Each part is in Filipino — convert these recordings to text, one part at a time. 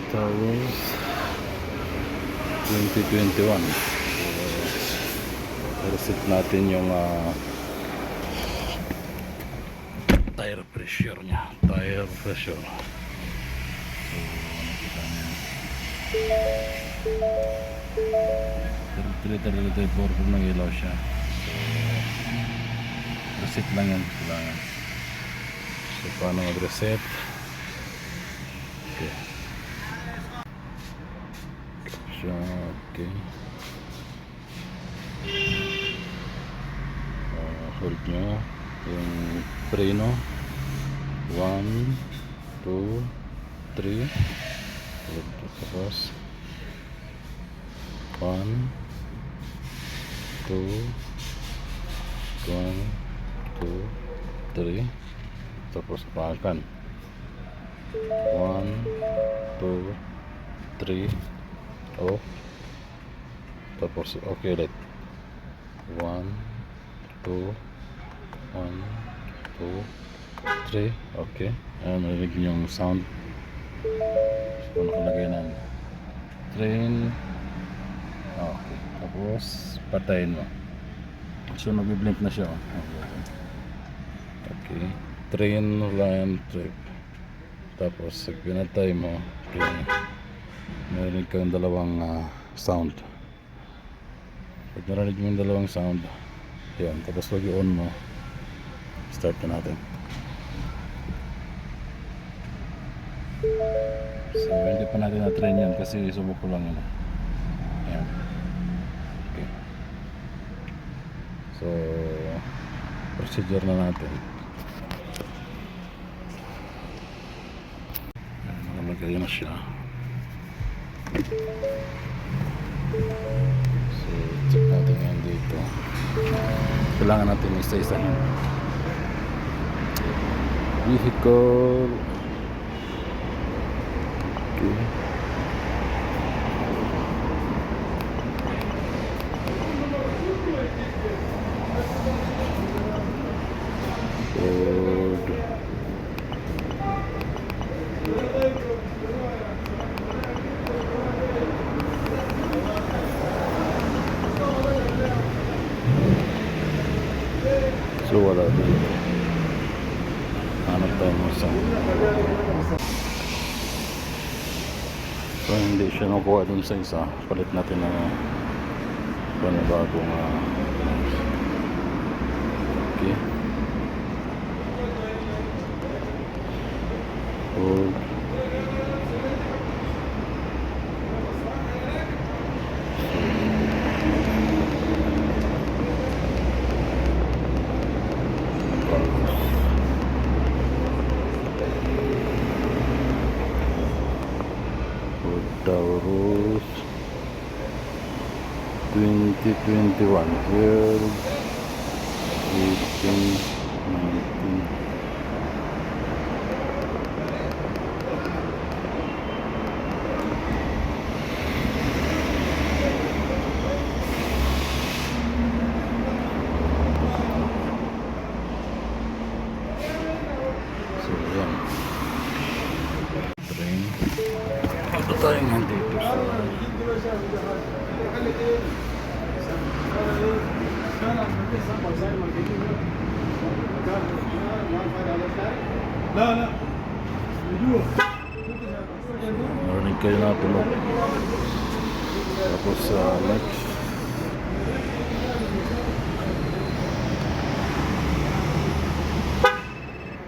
Towers 2021. So, reset natin yung tire pressure nya. Tire pressure. So, nakita niyo. 33-34 kung nag-ilaw siya. So, reset lang yan. Kailangan. So, paano mag-reset? Okay. So, okay. Hold nyo yung preno. 1, 2, 3. Tapos 1, 2, 1, 2, 3. Tapos pakan 1, 2, 3. Off. Tapos okay ulit 1, 2, 1, 2, 3. Okay. Narinig yung sound. So nakalagay ng train. Okay. Tapos patayin mo. So nagbi-blink na siya. Okay. Train line trip. Tapos pag pinatay mo, okay, narinig kang dalawang sound. Pag narinig mo yung dalawang sound, yan. Tapos pag i-on mo, start na natin. So hindi pa natin na-train yan kasi subok ko lang yun. Yan. Okay. So procedure na natin. Nakalagay na siya. So check natin yan dito. Kailangan natin isa-isa yan. Vehicle. Okay. Code. So wala dito. Hanap tayo mo sa so hindi siya nakuha dun sa isa. Palit natin na panibagong okay. Hold. Taurus 2021 World 18, 19. So yan. Train. Ito tayo nga dito sa narinig kayo na tulog. Tapos next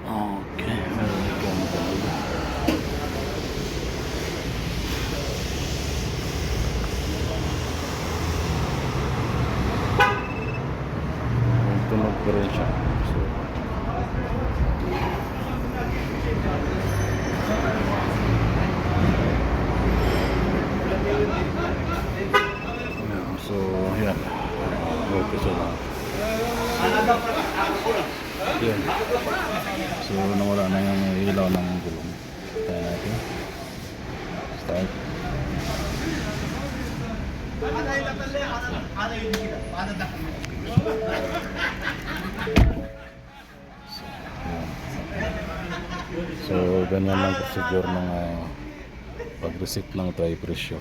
okay, narinig kayo na tulog. Tunog pa rin siya. So so yan. Okay siya lang. Yan. So nawala na yung ilaw ng gulong. Tayo natin. Start. So ganyan lang procedure ng Pag receipt ng try presyo.